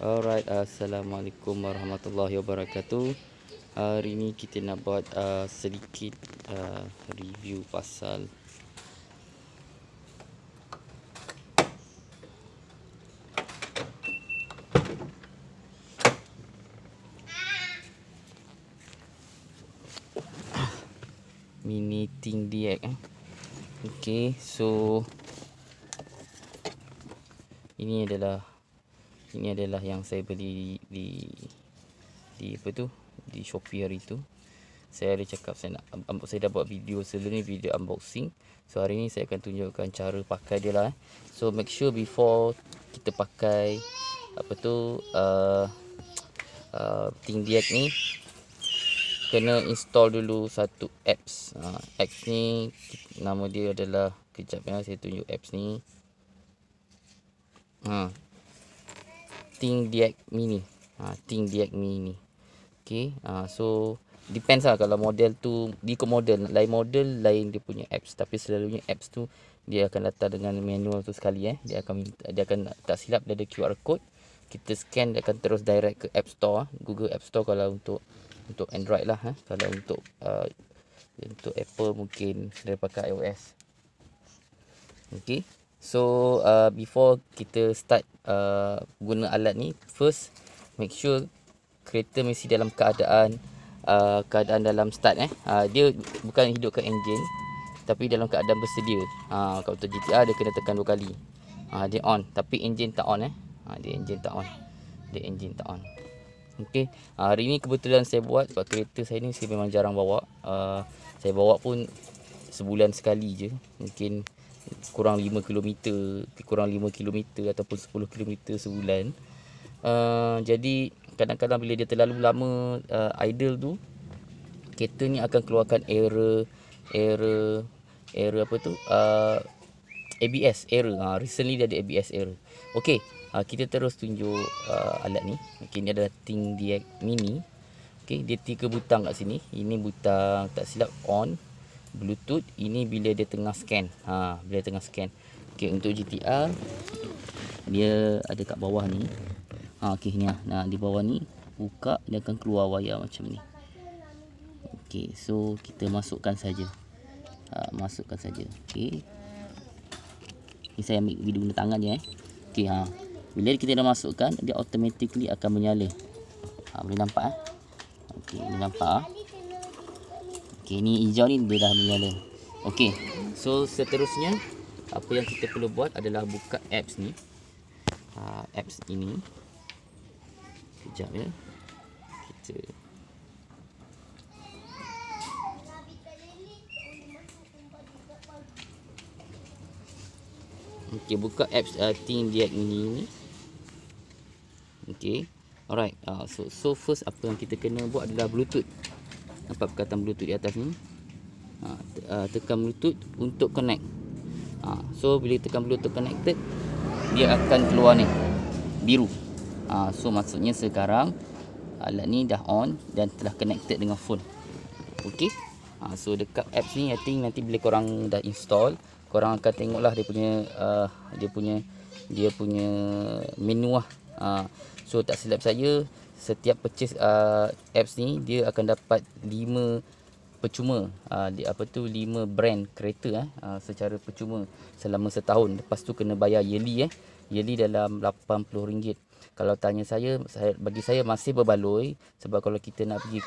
Alright, Assalamualaikum warahmatullahi wabarakatuh. Hari ini kita nak buat sedikit review pasal Mini Ting DX. Okay, so ini adalah yang saya beli di apa tu, di Shopee hari tu. Saya ada cakap saya dah buat video sebelum ni, video unboxing. So hari ni saya akan tunjukkan cara pakai dia lah. So make sure before kita pakai apa tu Ting DX ni, kena install dulu satu apps. Apps ni nama dia adalah, kejap ya, saya tunjuk apps ni. Ting DX Mini. Ting DX Mini. Okay, so depends lah, kalau model tu ikut model, lain model lain dia punya apps, tapi selalunya apps tu dia akan datang dengan manual tu sekali. Dia akan tak silap dia ada QR code, kita scan dia akan terus direct ke App Store, Google App Store kalau untuk Android lah. Kalau untuk Apple mungkin dia pakai iOS. Okay, so before kita start guna alat ni, first make sure kereta mesti dalam keadaan dalam start. Dia bukan hidupkan enjin, tapi dalam keadaan bersedia. Kalau untuk GTR dia kena tekan 2 kali. Dia on, tapi enjin tak on. Dia enjin tak on. Okey, hari ni kebetulan saya buat sebab kereta saya ni saya memang jarang bawa. Saya bawa pun sebulan sekali je, mungkin kurang 5 km ataupun 10 km sebulan. Jadi kadang-kadang bila dia terlalu lama idle tu, kereta ni akan keluarkan error apa tu, ABS error. Recently dia ada ABS error. Okey, kita terus tunjuk alat ni. Okey, ni adalah Ting DX Mini. Okey, dia 3 butang kat sini. Ini butang tak silap on, Bluetooth. Ini bila dia tengah scan. Okey, untuk GTR dia ada kat bawah ni. Okey, ni nah, di bawah ni buka, dia akan keluar wayar macam ni. Okey, so kita masukkan saja. Okey, ni saya ambil video guna tangan je. Okey, bila kita dah masukkan, dia automatically akan menyala. Boleh nampak Okey, boleh nampak. Okey, ni hijau ni dia dah menyala. Okey, so seterusnya apa yang kita perlu buat adalah buka apps ni. Apps ini, kejap ya, kita okey, buka apps Ting DX Mini ni. Okey, alright. So first apa yang kita kena buat adalah Bluetooth. Nampak perkataan Bluetooth di atas ni. Tekan Bluetooth untuk connect. So bila tekan Bluetooth connected, dia akan keluar ni biru. So maksudnya sekarang alat ni dah on dan telah connected dengan phone. Okey, so dekat apps ni, I think nanti bila korang dah install, korang akan tengoklah dia punya menu lah. So tak silap saya, setiap purchase apps ni dia akan dapat 5 percuma, 5 brand kereta secara percuma selama setahun. Lepas tu kena bayar yearly dalam RM80. Kalau tanya saya, bagi saya masih berbaloi, sebab kalau kita nak pergi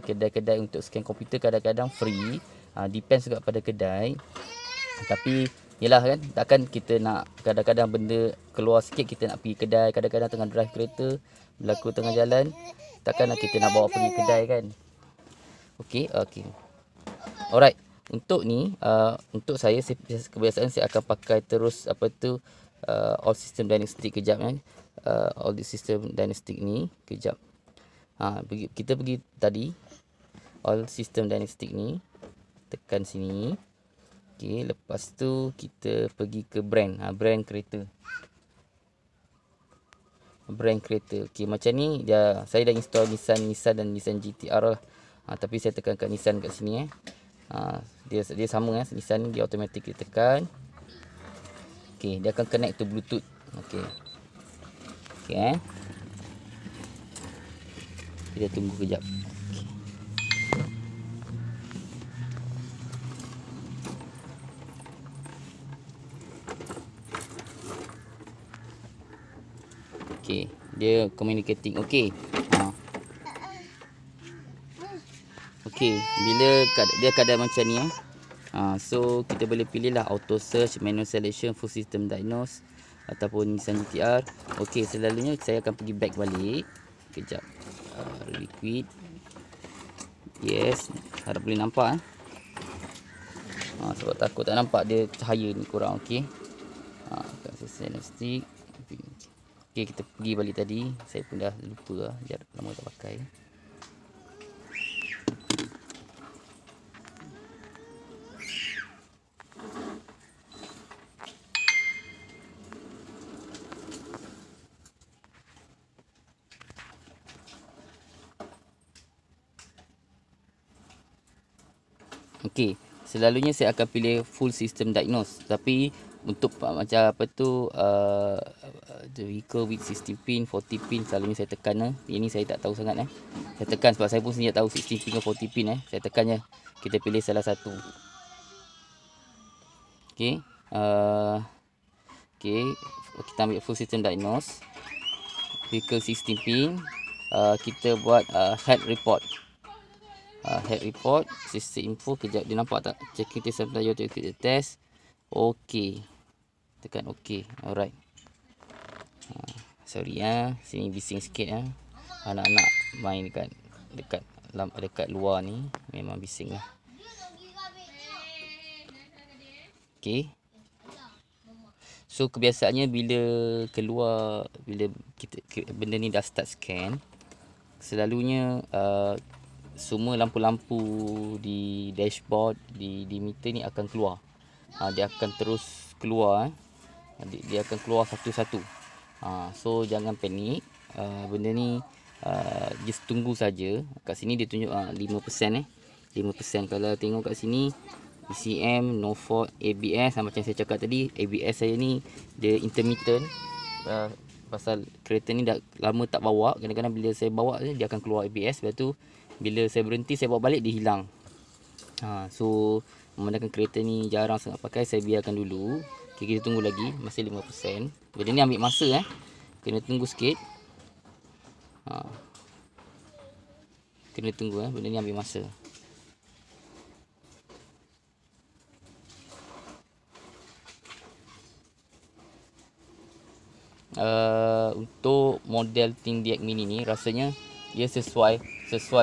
kedai untuk scan komputer kadang-kadang free. Depends juga pada kedai. Tapi yelah kan, takkan kita nak kadang-kadang benda keluar sikit kita nak pergi kedai, kadang-kadang tengah drive kereta berlaku tengah jalan, takkan nak kita nak bawa pergi kedai kan. Okey. Alright, untuk ni untuk saya kebiasaan saya akan pakai terus all system dynastic. Kejap all the system dynastic ni, kejap. Kita pergi tadi all system dynastic ni, tekan sini. Okey, lepas tu kita pergi ke brand kereta. Okey, macam ni saya dah install Nissan dan Nissan GTR lah. Tapi saya tekan kat Nissan kat sini. Dia sama Nissan ni, dia automatic kita tekan. Okey, dia akan connect to Bluetooth. Okey. Kita tunggu kejap. Okey, dia communicating. Okey. Okey, bila dia keadaan macam ni so kita boleh pilih lah auto search, manual selection, full system diagnose ataupun Nissan GTR. Okey, selalunya saya akan pergi back balik. Kejap. Liquid. Yes, harap boleh nampak sebab takut tak nampak dia cahaya ni kurang. Okey. Kat sesi stick. Okey, kita pergi balik tadi. Saya pun dah lupa lama tak pakai. Okey, selalunya saya akan pilih full system diagnose. Tapi untuk macam apa tu the vehicle with 60 pin, 40 pin selalunya saya tekan Ini saya tak tahu sangat Saya tekan sebab saya pun sendiri tak tahu 60 pin ke 40 pin Saya tekan je. Kita pilih salah satu. Okey. Okey, kita ambil full system diagnose. Vehicle 16 pin. Kita buat head report. Head report, system info. Kejap, dia nampak tak? Checking test sampai you to test. Okey. Tekan okey. Alright. Sorry sini bising sikit Anak-anak main dekat luar ni memang bising lah. Okey. So kebiasaannya bila keluar, bila benda ni dah start scan, selalunya semua lampu-lampu di dashboard, di meter ni akan keluar. Dia akan terus keluar dia akan keluar satu-satu. So jangan panik. Benda ni just tunggu saja. Kat sini dia tunjuk 5%. 5%. Kalau tengok kat sini ECM, no fault, ABS macam saya cakap tadi, ABS saya ni dia intermittent. Pasal kereta ni dah lama tak bawa, kadang-kadang bila saya bawa dia akan keluar ABS. Lepas tu bila saya berhenti, saya bawa balik, dia hilang. So memandangkan kereta ni jarang sangat pakai, saya biarkan dulu. Okay, kita tunggu lagi, masih 5%. Benda ni ambil masa kena tunggu sikit. Kena tunggu benda ni ambil masa. Untuk model Tingdiac Mini ni rasanya dia sesuai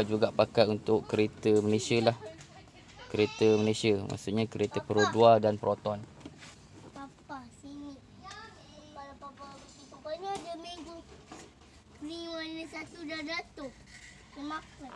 juga pakai untuk kereta Malaysia lah. Kereta Malaysia, maksudnya kereta Pro 2 dan Proton. Papa sini. Kalau papa rupanya ada mango. Ni warna satu dah jatuh. Dia makan.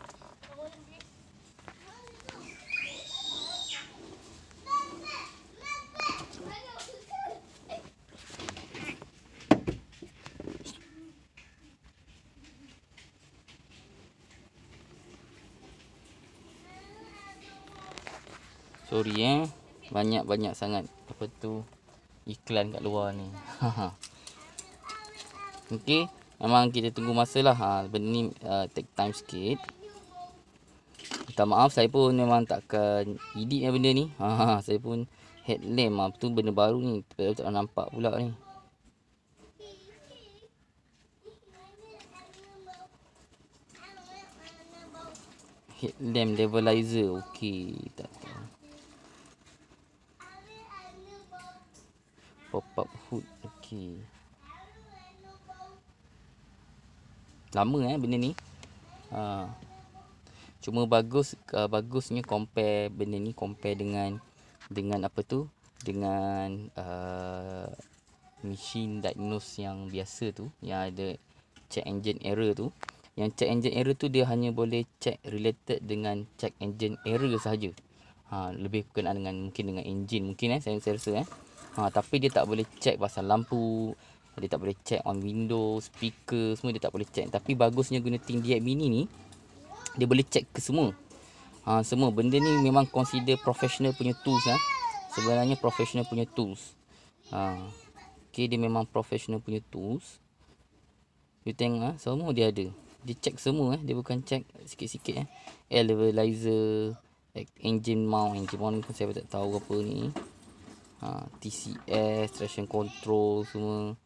Sorry banyak sangat apa tu iklan kat luar ni. Okey, memang kita tunggu masa lah. Benda ni take time sikit. Minta maaf, saya pun memang takkan edit benda ni. Saya pun headlamp tu benda baru ni, tak nampak pula ni. Headlamp levelizer. Okey, tak tahu. Pop-up hood. Okey. Lama benda ni. Cuma bagusnya compare benda ni dengan apa tu? Dengan machine diagnose yang biasa tu, yang ada check engine error tu. Yang check engine error tu dia hanya boleh check related dengan check engine error sahaja. Lebih berkenaan mungkin dengan engine mungkin saya rasa tapi dia tak boleh check pasal lampu, dia tak boleh check on window, speaker, semua dia tak boleh check. Tapi bagusnya guna Tingdiac Mini ni, dia boleh check ke semua. Semua benda ni memang consider professional punya tools Sebenarnya professional punya tools. Okay, dia memang professional punya tools. You tengok semua dia ada. Dia check semua dia bukan check sikit-sikit air levelizer, engine mount pun saya tak tahu apa ni. TCS, traction control semua.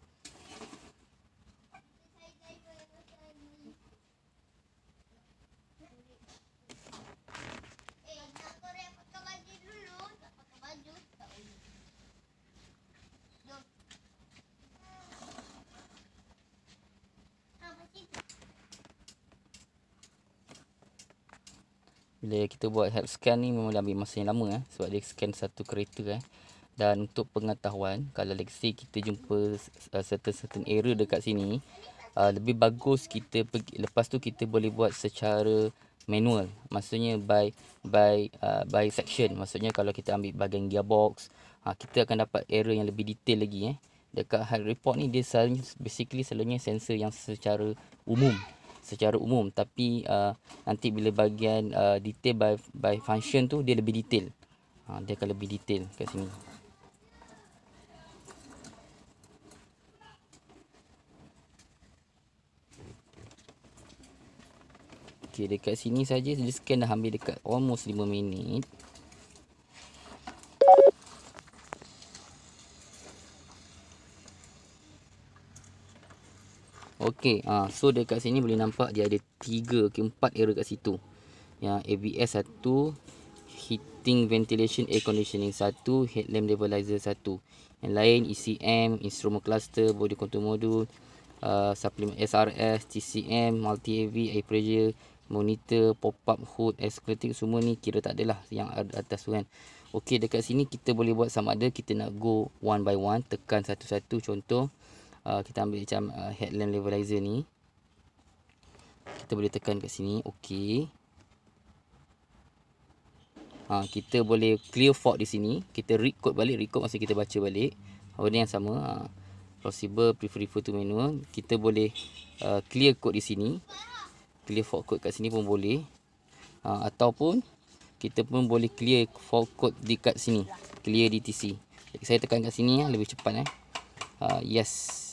Bila kita buat health scan ni memang ambil masa yang lama sebab dia scan satu kereta Dan untuk pengetahuan, kalau let's say kita jumpa certain error dekat sini, lebih bagus kita pergi, lepas tu kita boleh buat secara manual. Maksudnya by section. Maksudnya kalau kita ambil bahagian gearbox, kita akan dapat error yang lebih detail lagi Dekat hard report ni dia selalunya sensor yang secara umum. Tapi nanti bila bahagian detail by function tu dia lebih detail. Dia akan lebih detail kat sini. Okey, dekat sini saja dia scan dah hampir dekat almost 5 minit. Okey, so dekat sini boleh nampak dia ada 3 ke 4 error kat situ. Yang ABS 1, heating ventilation air conditioning 1, headlamp levelizers 1. Yang lain ECM, instrument cluster, body control module, supplement SRS, TCM, multi AV, air pressure, monitor, pop-up hood, escalating, semua ni kira tak adalah yang atas tu kan. Okey, dekat sini kita boleh buat sama ada kita nak go one by one, tekan satu-satu. Contoh kita ambil macam headlamp levelizer ni. Kita boleh tekan kat sini. Okey. Kita boleh clear fault di sini. Kita read code balik. Read code maksud kita baca balik. Benda yang sama. Possible, prefer to manual. Kita boleh clear code di sini. Clear fault code kat sini pun boleh. Ataupun kita pun boleh clear fault code dekat sini. Clear DTC. Saya tekan kat sini lebih cepat. Yes.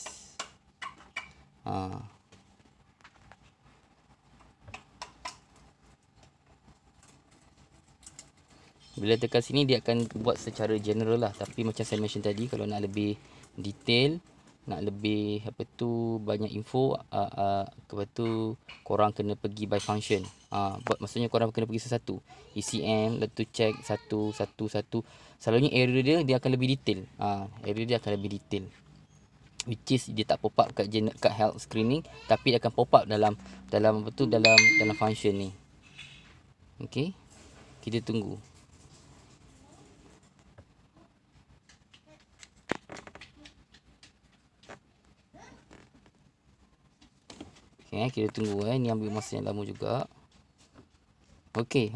Bila tekan sini dia akan buat secara general lah. Tapi macam saya mention tadi, kalau nak lebih detail, nak lebih banyak info, lepas tu korang kena pergi by function. Maksudnya korang kena pergi satu-satu. ECM, lepas tu check satu-satu. Selalunya error dia akan lebih detail. Error dia akan lebih detail. Which is dia tak pop up kat health screening, tapi dia akan pop up dalam function ni. Okey. Kita tunggu. Okey, kita tunggu ni ambil masa yang lama juga. Okey,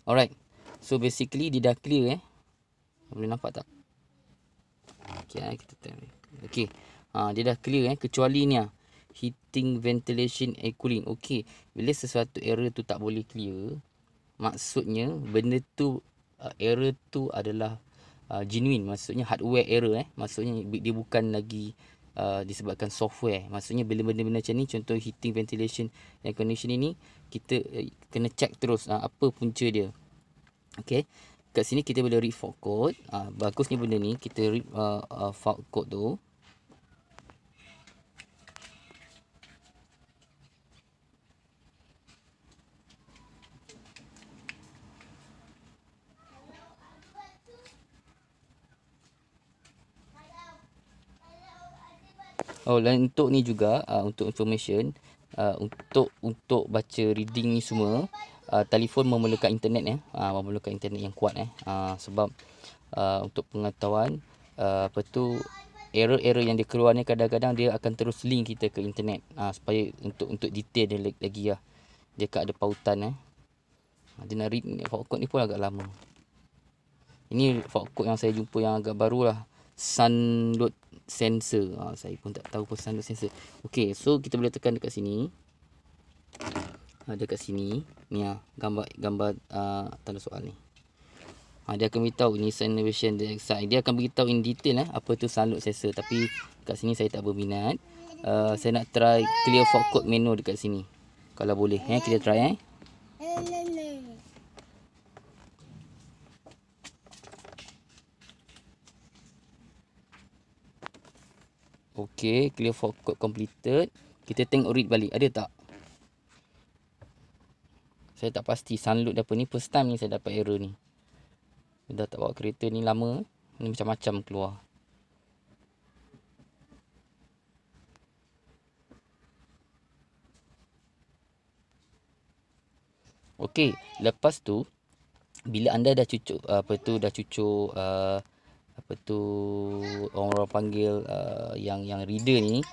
alright. So basically dia dah clear Boleh nampak tak? Okey, kita tengok. Okey. Dia dah clear kecuali ni heating, ventilation, air cooling. Okey, bila sesuatu error tu tak boleh clear, maksudnya benda tu error tu adalah genuine, maksudnya hardware error maksudnya dia bukan lagi disebabkan software. Maksudnya bila benda-benda macam ni, contoh heating, ventilation, air conditioning ni, kita kena check terus apa punca dia. Okey, kat sini kita boleh read fault code. Bagusnya benda ni kita read fault code tu. Dan untuk ni juga untuk information, untuk baca reading ni semua, telefon memerlukan internet memerlukan internet yang kuat sebab untuk pengetahuan error-error yang dia keluar ni kadang-kadang dia akan terus link kita ke internet supaya untuk detail dia lagi dia ada pautan dia nak read fault code ni pun agak lama. Ini fault code yang saya jumpa yang agak baru lah, sunload sensor. Saya pun tak tahu pun sunload sensor. Okey, so kita boleh tekan dekat sini. Dekat sini ni gambar tanda soal ni. Dia akan beritahu Nissan Innovation DXi. Dia akan beritahu in detail apa tu sunload sensor, tapi kat sini saya tak berminat. Saya nak try clear fault code manual dekat sini. Kalau boleh kita try Okey, clear for code completed. Kita tengok read balik, ada tak? Saya tak pasti sunload apa ni, first time ni saya dapat error ni. Dah tak bawa kereta ni lama, ni macam-macam keluar. Okey, lepas tu bila anda dah cucuk orang panggil yang reader ni,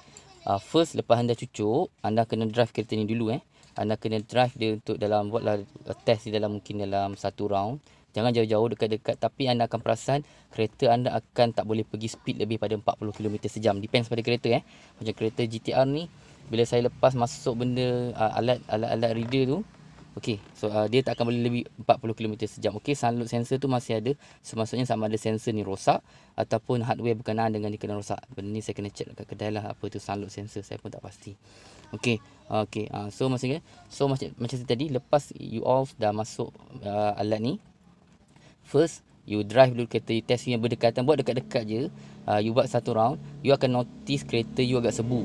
first lepas anda cucuk, anda kena drive kereta ni dulu Anda kena drive dia untuk buatlah test dalam mungkin dalam satu round. Jangan jauh-jauh, dekat-dekat, tapi anda akan perasan kereta anda akan tak boleh pergi speed lebih pada 40 km sejam. Depends pada kereta Macam kereta GTR ni, bila saya lepas masuk benda alat reader tu, okey, so dia tak akan boleh lebih 40 km sejam. Okey, sunload sensor tu masih ada. So maksudnya sama ada sensor ni rosak ataupun hardware berkenaan dengan dia kena rosak. Benda ni saya kena check dekat kedai lah, apa tu sunload sensor, saya pun tak pasti. Okey, so maksudnya macam tadi, lepas you all dah masuk alat ni, first you drive dulu kereta, you test yang berdekatan, buat dekat-dekat je. You buat satu round, you akan notice kereta you agak sebu.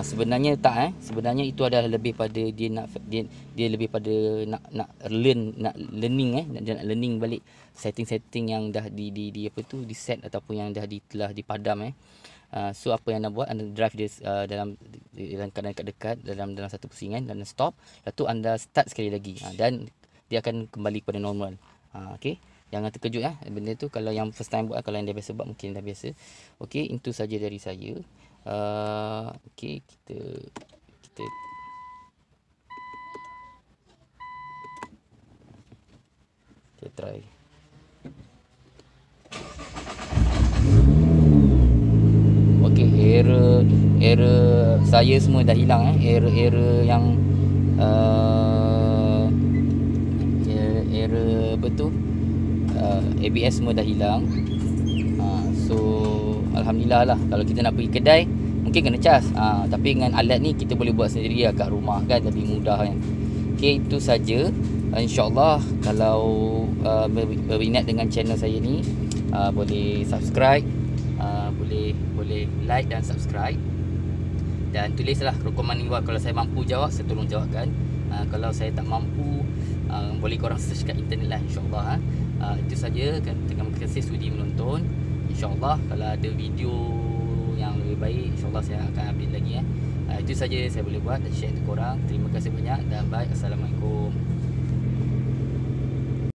Sebenarnya tak sebenarnya itu adalah lebih pada dia lebih pada nak learning balik setting-setting yang dah di set ataupun yang dah telah dipadam So apa yang anda buat, anda drive dia dalam keadaan dekat dalam satu pusingan dan stop, lepas tu anda start sekali lagi dan dia akan kembali kepada normal. Okey, jangan terkejut benda tu kalau yang first time buat. Kalau yang dah biasa buat mungkin dah biasa. Okey, itu saja dari saya. Okey, kita try. Okey, error saya semua dah hilang error yang error betul. ABS semua dah hilang. So alhamdulillah lah. Kalau kita nak pergi kedai mungkin kena cas. Tapi dengan alat ni kita boleh buat sendiri kat rumah kan, lebih mudah kan. Okey, itu saja. InsyaAllah kalau berminat dengan channel saya ni, boleh subscribe, boleh like dan subscribe, dan tulislah rekomen ni. Kalau saya mampu jawab, saya tolong jawabkan. Kalau saya tak mampu, boleh korang search kat internet lah, insyaAllah. Itu saja. Terima kasih sudi menonton. InsyaAllah kalau ada video yang lebih baik, insyaAllah saya akan update lagi Itu saja saya boleh buat dan share untuk korang. Terima kasih banyak dan bye. Assalamualaikum.